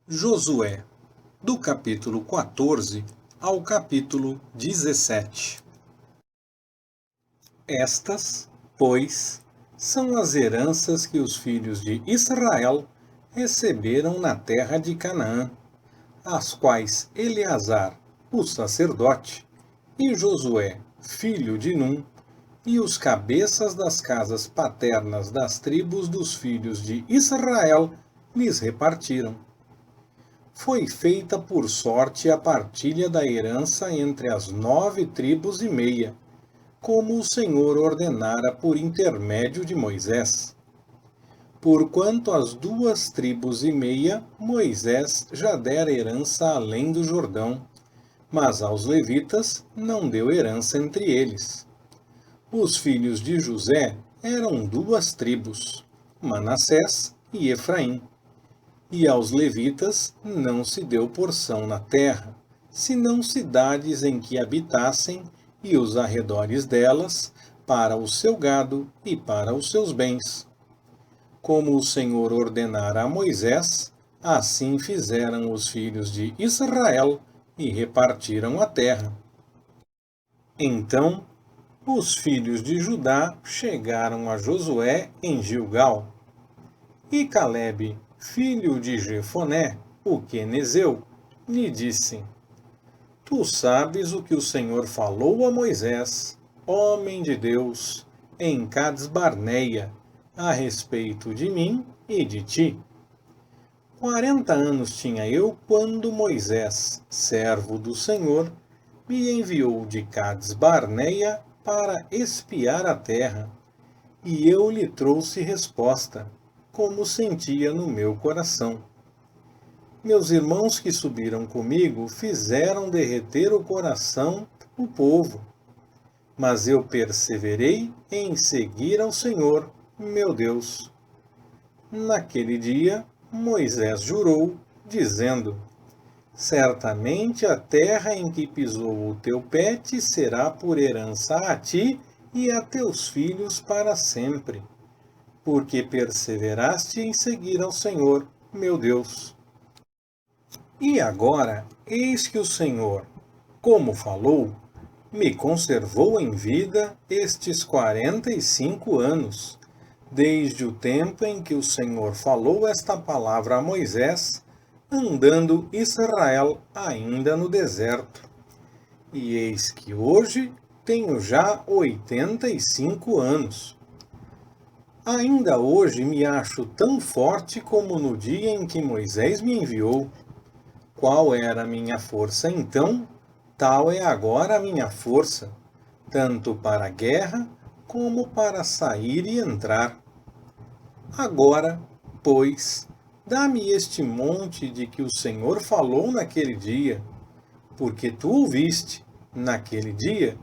Josué, do capítulo 14 ao capítulo 17. Estas, pois, são as heranças que os filhos de Israel receberam na terra de Canaã, as quais Eleazar, o sacerdote, e Josué, filho de Num, e os cabeças das casas paternas das tribos dos filhos de Israel lhes repartiram. Foi feita por sorte a partilha da herança entre as 9 tribos e meia, como o Senhor ordenara por intermédio de Moisés. Porquanto às 2 tribos e meia Moisés já dera herança além do Jordão, mas aos levitas não deu herança entre eles. Os filhos de José eram 2 tribos, Manassés e Efraim. E aos levitas não se deu porção na terra, senão cidades em que habitassem e os arredores delas, para o seu gado e para os seus bens. Como o Senhor ordenara a Moisés, assim fizeram os filhos de Israel e repartiram a terra. Então, os filhos de Judá chegaram a Josué em Gilgal. E Calebe, filho de Jefoné, o quenezeu, lhe disse: Tu sabes o que o Senhor falou a Moisés, homem de Deus, em Cades-Barneia, a respeito de mim e de ti. 40 anos tinha eu quando Moisés, servo do Senhor, me enviou de Cades-Barneia para espiar a terra, e eu lhe trouxe resposta, como sentia no meu coração. Meus irmãos que subiram comigo fizeram derreter o coração o povo, mas eu perseverei em seguir ao Senhor, meu Deus. Naquele dia, Moisés jurou, dizendo: Certamente a terra em que pisou o teu pé te será por herança a ti e a teus filhos para sempre, porque perseveraste em seguir ao Senhor, meu Deus. E agora, eis que o Senhor, como falou, me conservou em vida estes 45 anos, desde o tempo em que o Senhor falou esta palavra a Moisés, andando Israel ainda no deserto. E eis que hoje tenho já 85 anos. Ainda hoje me acho tão forte como no dia em que Moisés me enviou. Qual era a minha força então, tal é agora a minha força, tanto para a guerra como para sair e entrar. Agora, pois, dá-me este monte de que o Senhor falou naquele dia, porque tu ouviste, naquele dia,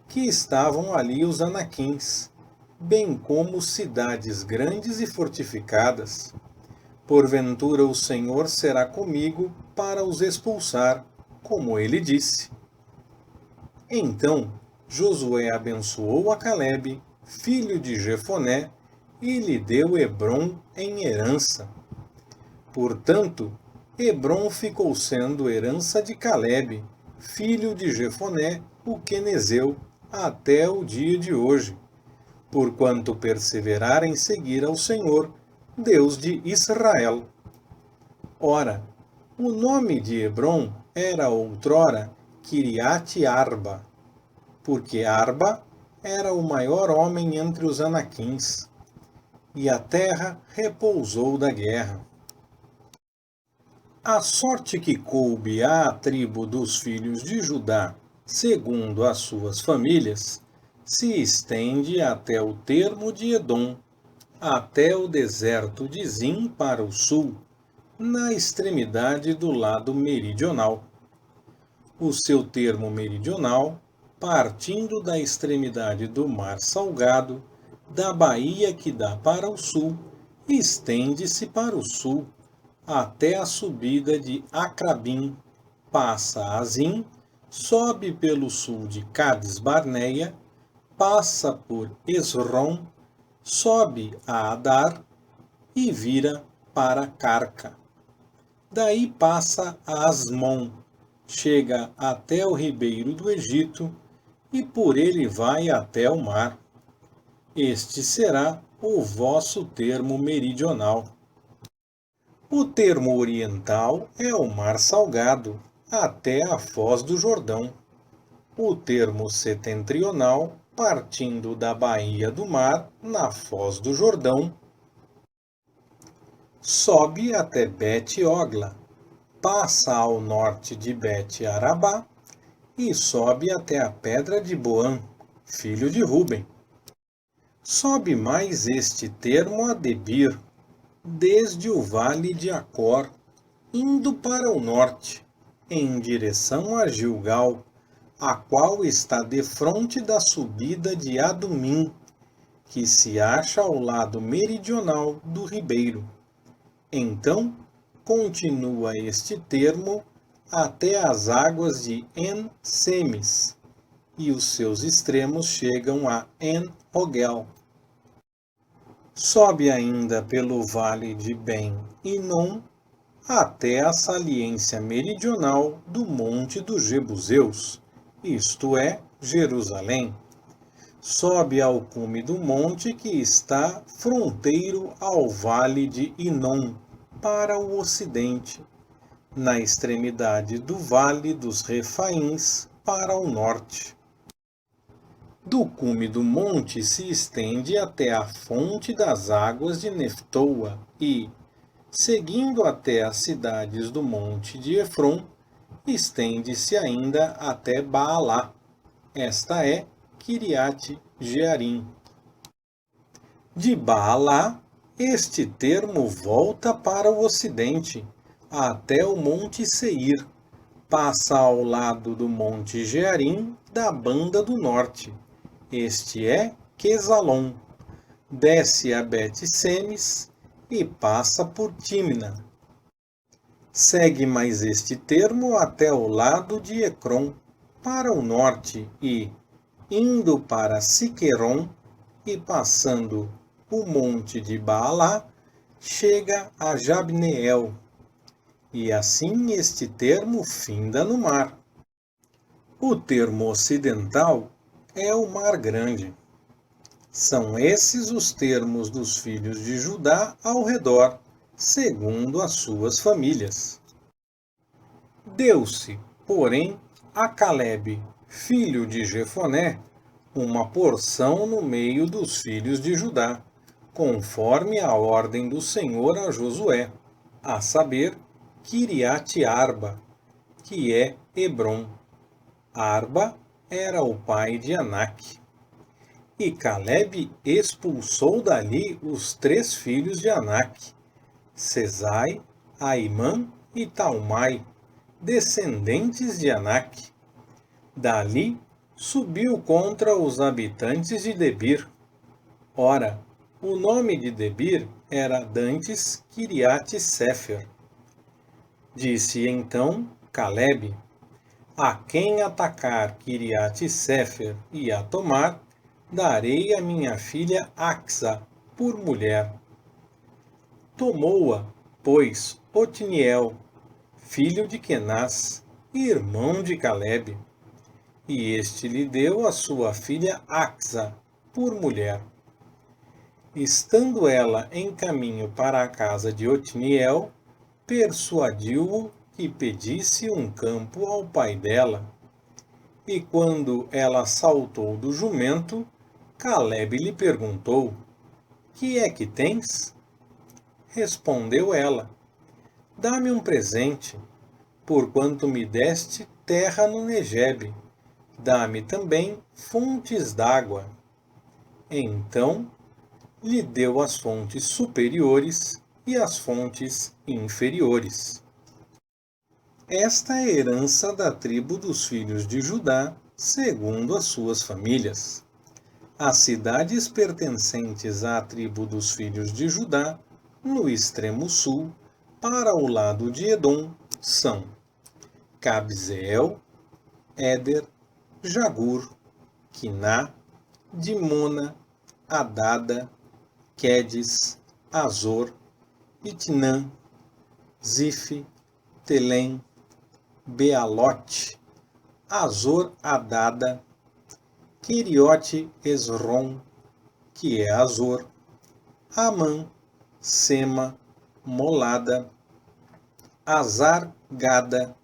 que estavam ali os anaquins, bem como cidades grandes e fortificadas. Porventura o Senhor será comigo para os expulsar, como ele disse. Então Josué abençoou a Calebe, filho de Jefoné, e lhe deu Hebrom em herança. Portanto, Hebrom ficou sendo herança de Calebe, filho de Jefoné, o quenezeu, até o dia de hoje, porquanto perseverar em seguir ao Senhor, Deus de Israel. Ora, o nome de Hebrom era outrora Quiriate-Arba, porque Arba era o maior homem entre os anaquins, e a terra repousou da guerra. A sorte que coube à tribo dos filhos de Judá, segundo as suas famílias, se estende até o termo de Edom, até o deserto de Zim para o sul, na extremidade do lado meridional. O seu termo meridional, partindo da extremidade do Mar Salgado, da baía que dá para o sul, estende-se para o sul, até a subida de Acrabim, passa a Zim, sobe pelo sul de Cades-Barneia, passa por Esrom, sobe a Adar e vira para Carca. Daí passa a Asmon, chega até o ribeiro do Egito, e por ele vai até o mar. Este será o vosso termo meridional. O termo oriental é o mar salgado, até a foz do Jordão. O termo setentrional, partindo da baía do mar, na foz do Jordão, sobe até Bet-Ogla, passa ao norte de Bet-Arabá e sobe até a pedra de Boã, filho de Ruben. Sobe mais este termo a Debir, desde o vale de Acor, indo para o norte, em direção a Gilgal, a qual está defronte da subida de Adumim, que se acha ao lado meridional do ribeiro. Então, continua este termo até as águas de En-Semes, e os seus extremos chegam a En-Rogel. Sobe ainda pelo vale de Ben-Hinom até a saliência meridional do Monte dos Jebuseus, isto é, Jerusalém. Sobe ao cume do monte que está fronteiro ao vale de Hinom, para o ocidente, na extremidade do vale dos Refaíns, para o norte. Do cume do monte se estende até a fonte das águas de Neftoa e, seguindo até as cidades do monte de Efron, estende-se ainda até Baalá. Esta é Kiriat Jearim. De Baalá, este termo volta para o ocidente, até o monte Seir, passa ao lado do monte Jearim da banda do norte. Este é Quesalon. Desce a Bet-Semes e passa por Tímna. Segue mais este termo até o lado de Ecrom, para o norte, e, indo para Siqueron e passando o monte de Baalá, chega a Jabneel. E assim este termo finda no mar. O termo ocidental é o Mar Grande. São esses os termos dos filhos de Judá ao redor, segundo as suas famílias. Deu-se, porém, a Calebe, filho de Jefoné, uma porção no meio dos filhos de Judá, conforme a ordem do Senhor a Josué, a saber, Kiriat Arba, que é Hebrom. Arba era o pai de Anak. E Calebe expulsou dali os 3 filhos de Anak, Sesai, Aimã e Talmai, descendentes de Anak. Dali subiu contra os habitantes de Debir. Ora, o nome de Debir era dantes Kiriat Sefer. Disse então Calebe: a quem atacar Kiriat Sefer e a tomar, darei a minha filha Axa por mulher. Tomou-a, pois, Otniel, filho de Kenaz, irmão de Calebe, e este lhe deu a sua filha Axa por mulher. Estando ela em caminho para a casa de Otniel, persuadiu-o que pedisse um campo ao pai dela. E quando ela saltou do jumento, Calebe lhe perguntou: que é que tens? Respondeu ela: dá-me um presente, porquanto me deste terra no Negebe. Dá-me também fontes d'água. Então lhe deu as fontes superiores e as fontes inferiores. Esta é a herança da tribo dos filhos de Judá, segundo as suas famílias. As cidades pertencentes à tribo dos filhos de Judá, no extremo sul, para o lado de Edom, são Cabzeel, Éder, Jagur, Quiná, Dimona, Adada, Quedes, Azor, Itnã, Zife, Telém, Bealote, Azor Adada, Queriote Esrom, que é Azor, Amã, Sema, Molada, Azar Gada,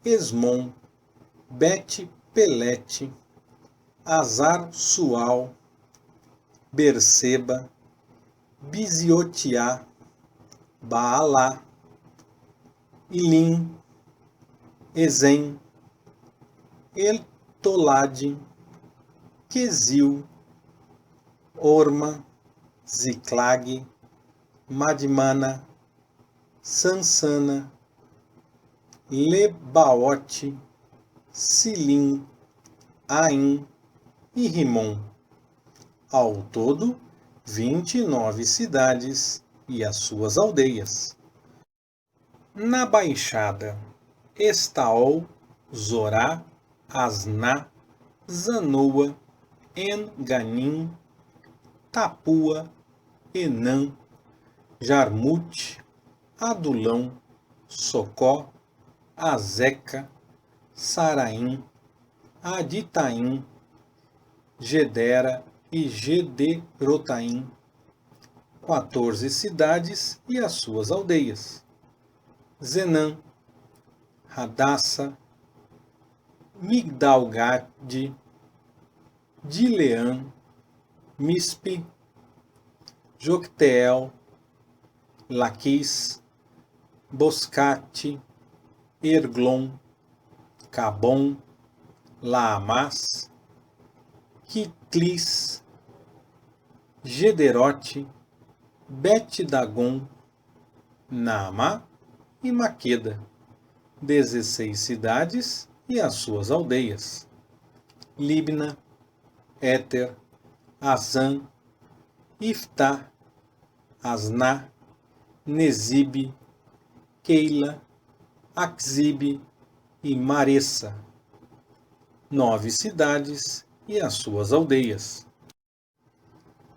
Esmon, Bet Pelete, Azar Sual, Berseba, Biziotiá, Baalá, Ilim, Ezem, Eltolade, Quesil, Orma, Ziclag, Madmana, Sansana, Lebaote, Silim, Aim e Rimon. Ao todo, 29 cidades e as suas aldeias. Na Baixada, Estaol, Zorá, Asná, Zanoa, En-Ganim, Tapua, Enã, Jarmute, Adulão, Socó, Azeca, Saraim, Aditaim, Gedera e Gederotaim, 14 cidades e as suas aldeias. Zenã, Hadassa, Migdalgade, Dileã, Mispe, Jocteel, Laquis, Boscate, Erglon, Cabom, Laamás, Quitlis, Gederote, Bet-Dagon, Naamá e Maqueda, 16 cidades e as suas aldeias. Libna, Éter, Azã, Iftá, Asná, Nezibe, Keila, Axibe e Maressa, 9 cidades e as suas aldeias.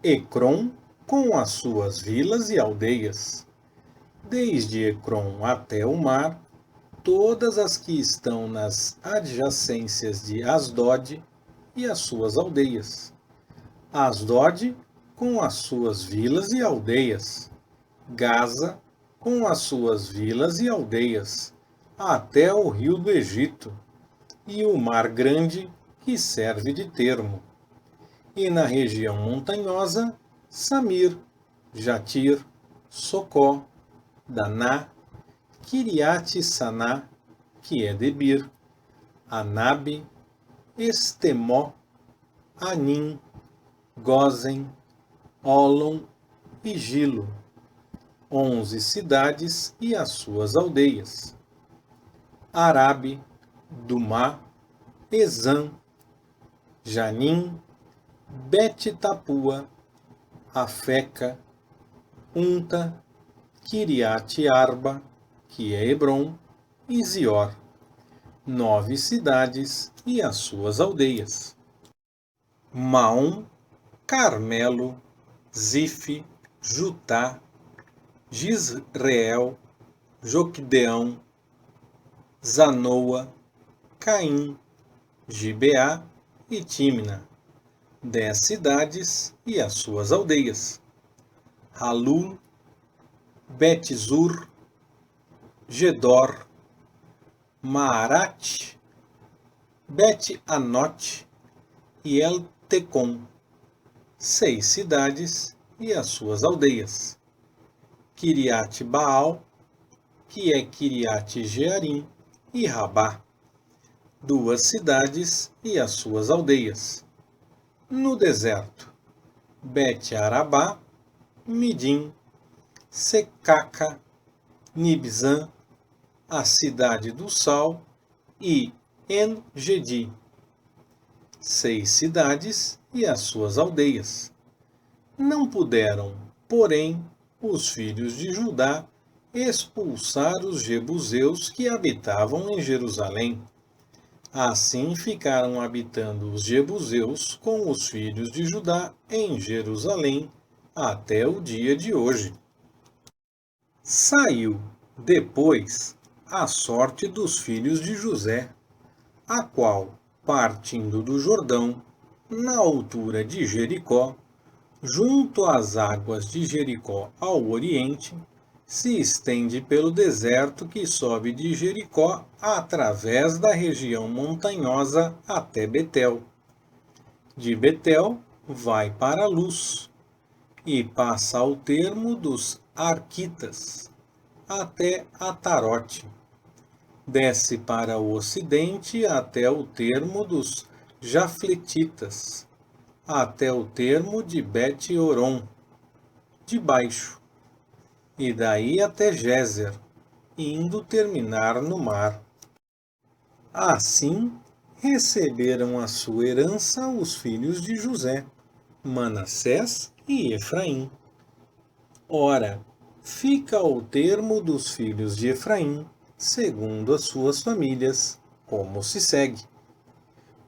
Ecrom, com as suas vilas e aldeias. Desde Ecrom até o mar, todas as que estão nas adjacências de Asdod e as suas aldeias. Asdod, com as suas vilas e aldeias. Gaza, com as suas vilas e aldeias, até o rio do Egito, e o mar grande, que serve de termo. E na região montanhosa, Samir, Jatir, Socó, Daná, Quiriate-Saná, que é Debir, Anabe, Estemó, Anim, Gozen, Olom e Gilo, 11 cidades e as suas aldeias. Arabe, Dumá, Ezã, Janim, Bet-Tapua, Afeca, Unta, Quiriate-Arba, que é Hebrom, e Zior, 9 cidades e as suas aldeias. Maom, Carmelo, Zife, Jutá, Gisreel, Joquedeão, Zanoa, Caim, Gibeá e Tímina, 10 cidades e as suas aldeias. Halul, Bet-Zur, Gedor, Maarat, Bet-Anote e El-Tecom, 6 cidades e as suas aldeias. Quiriate-Baal, que é Quiriate-Jearim, e Rabá, 2 cidades e as suas aldeias. No deserto, Bet-Arabá, Midim, Secaca, Nibzã, a cidade do Sal e En-Gedi, 6 cidades e as suas aldeias. Não puderam, porém, os filhos de Judá expulsar os jebuseus que habitavam em Jerusalém. Assim ficaram habitando os jebuseus com os filhos de Judá em Jerusalém até o dia de hoje. Saiu, depois, a sorte dos filhos de José, a qual, partindo do Jordão, na altura de Jericó, junto às águas de Jericó ao oriente, se estende pelo deserto que sobe de Jericó através da região montanhosa até Betel. De Betel vai para Luz e passa ao termo dos Arquitas, até Atarote. Desce para o ocidente até o termo dos Jafletitas, até o termo de Bet-Horon, de baixo, e daí até Gézer, indo terminar no mar. Assim, receberam a sua herança os filhos de José, Manassés e Efraim. Ora, fica o termo dos filhos de Efraim, segundo as suas famílias, como se segue.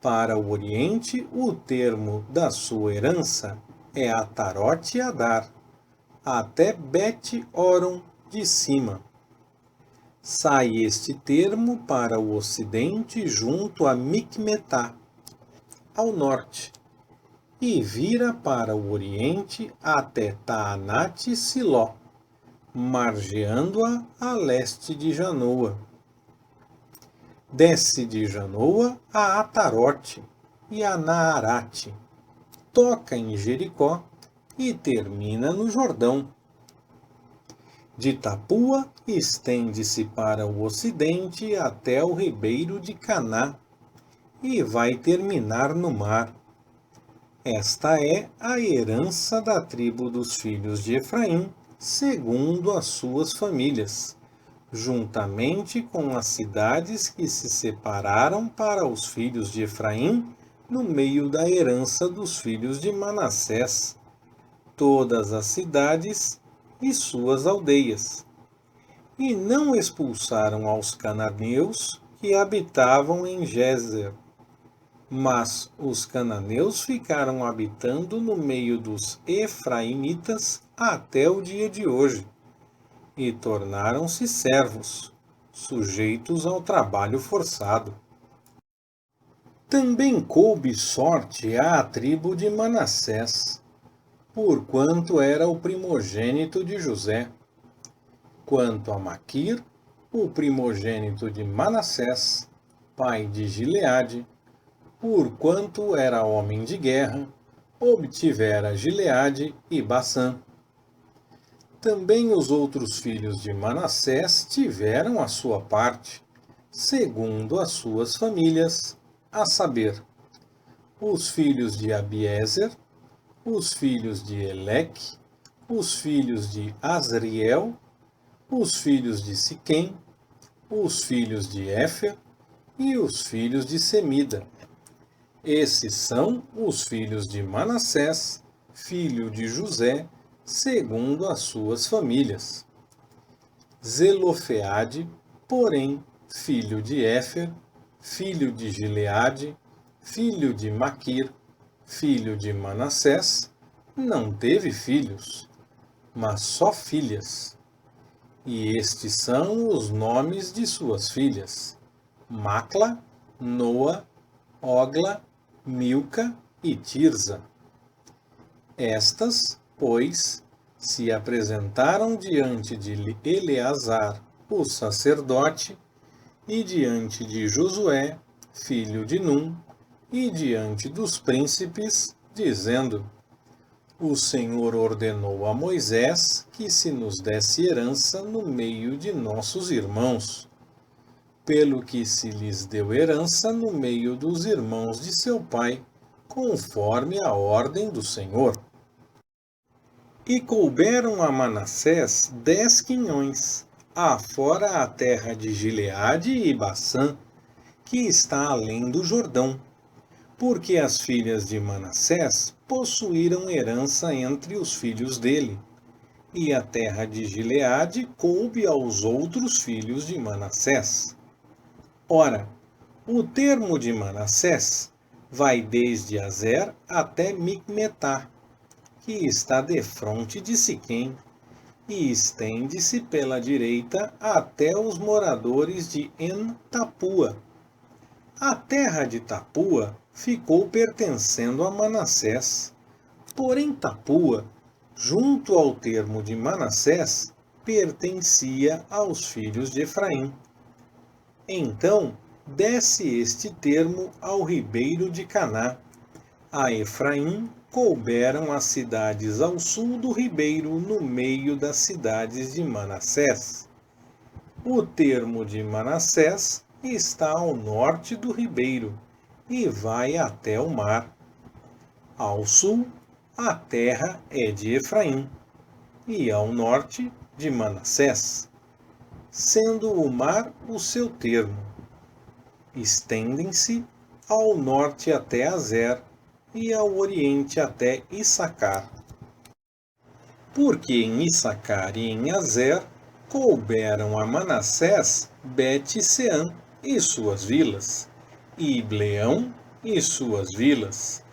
Para o oriente, o termo da sua herança é Atarote e Adar, até Bet-Horon de cima. Sai este termo para o ocidente junto a Micmetá, ao norte, e vira para o oriente até Taanate e Siló, margeando-a a leste de Janoa. Desce de Janoa a Atarote e a Naarate, toca em Jericó e termina no Jordão. De Tapua estende-se para o ocidente até o ribeiro de Caná e vai terminar no mar. Esta é a herança da tribo dos filhos de Efraim, segundo as suas famílias, juntamente com as cidades que se separaram para os filhos de Efraim no meio da herança dos filhos de Manassés, todas as cidades e suas aldeias. E não expulsaram aos cananeus que habitavam em Gézer, mas os cananeus ficaram habitando no meio dos efraimitas até o dia de hoje, e tornaram-se servos, sujeitos ao trabalho forçado. Também coube sorte à tribo de Manassés, porquanto era o primogênito de José. Quanto a Maquir, o primogênito de Manassés, pai de Gileade, porquanto era homem de guerra, obtivera Gileade e Bassã. Também os outros filhos de Manassés tiveram a sua parte, segundo as suas famílias, a saber, os filhos de Abiezer, os filhos de Eleque, os filhos de Asriel, os filhos de Siquém, os filhos de Éfer e os filhos de Semida. Esses são os filhos de Manassés, filho de José, segundo as suas famílias. Zelofeade, porém, filho de Éfer, filho de Gileade, filho de Maquir, filho de Manassés, não teve filhos, mas só filhas. E estes são os nomes de suas filhas: Macla, Noa, Ogla, Milca e Tirza. Estas, pois, se apresentaram diante de Eleazar, o sacerdote, e diante de Josué, filho de Num, e diante dos príncipes, dizendo: O Senhor ordenou a Moisés que se nos desse herança no meio de nossos irmãos, pelo que se lhes deu herança no meio dos irmãos de seu pai, conforme a ordem do Senhor. E couberam a Manassés 10 quinhões, afora a terra de Gileade e Bassã, que está além do Jordão, porque as filhas de Manassés possuíram herança entre os filhos dele, e a terra de Gileade coube aos outros filhos de Manassés. Ora, o termo de Manassés vai desde Azer até Micmetá, que está defronte de Siquém, e estende-se pela direita até os moradores de En-Tapua. A terra de Tapua ficou pertencendo a Manassés. Porém Tapua, junto ao termo de Manassés, pertencia aos filhos de Efraim. Então desce este termo ao ribeiro de Caná. A Efraim couberam as cidades ao sul do ribeiro, no meio das cidades de Manassés. O termo de Manassés está ao norte do ribeiro e vai até o mar. Ao sul, a terra é de Efraim, e ao norte, de Manassés, sendo o mar o seu termo. Estendem-se ao norte até Azer, e ao oriente até Issacar. Porque em Issacar e em Azer couberam a Manassés Bet-Sean e suas vilas, e Ibleão e suas vilas,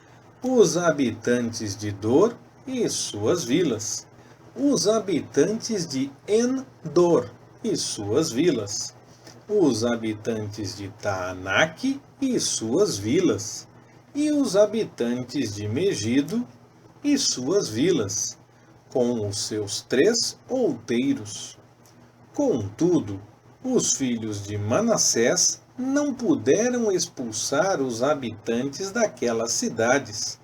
os habitantes de Dor e suas vilas, os habitantes de En-Dor e suas vilas, os habitantes de Taanaque e suas vilas, e os habitantes de Megido e suas vilas, com os seus 3 outeiros. Contudo, os filhos de Manassés não puderam expulsar os habitantes daquelas cidades,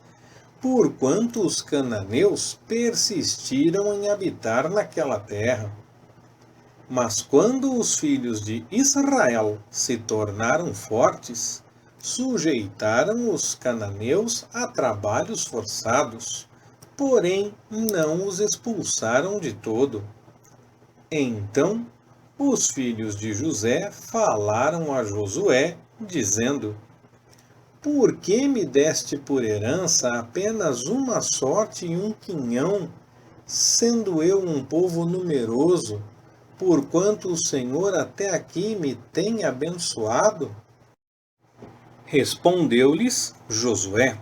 porquanto os cananeus persistiram em habitar naquela terra. Mas quando os filhos de Israel se tornaram fortes, sujeitaram os cananeus a trabalhos forçados, porém não os expulsaram de todo. Então os filhos de José falaram a Josué, dizendo: Por que me deste por herança apenas uma sorte e um quinhão, sendo eu um povo numeroso, porquanto o Senhor até aqui me tem abençoado? Respondeu-lhes Josué: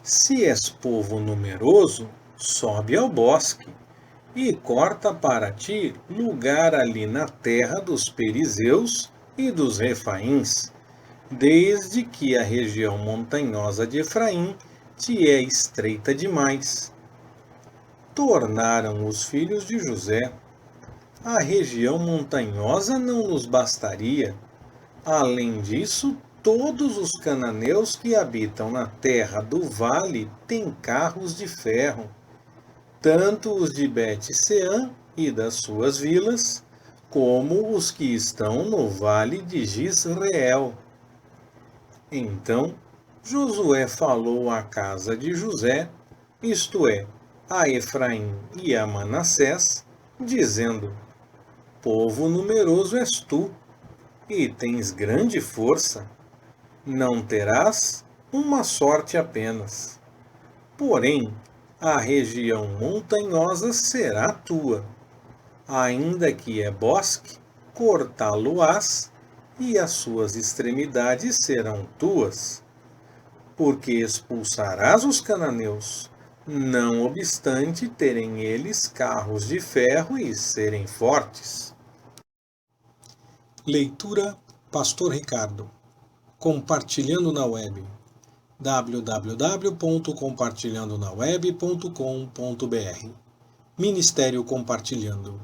Se és povo numeroso, sobe ao bosque, e corta para ti lugar ali na terra dos Perizeus e dos Refaíns, desde que a região montanhosa de Efraim te é estreita demais. Tornaram os filhos de José: A região montanhosa não nos bastaria. Além disso, todos os cananeus que habitam na terra do vale têm carros de ferro, tanto os de Bet-Sean e das suas vilas, como os que estão no vale de Jizreel. Então Josué falou à casa de José, isto é, a Efraim e a Manassés, dizendo: Povo numeroso és tu, e tens grande força. Não terás uma sorte apenas. Porém, a região montanhosa será tua. Ainda que é bosque, cortá-lo-ás, e as suas extremidades serão tuas. Porque expulsarás os cananeus, não obstante terem eles carros de ferro e serem fortes. Leitura Pastor Ricardo. Compartilhando na web. www.compartilhandonaweb.com.br Ministério Compartilhando.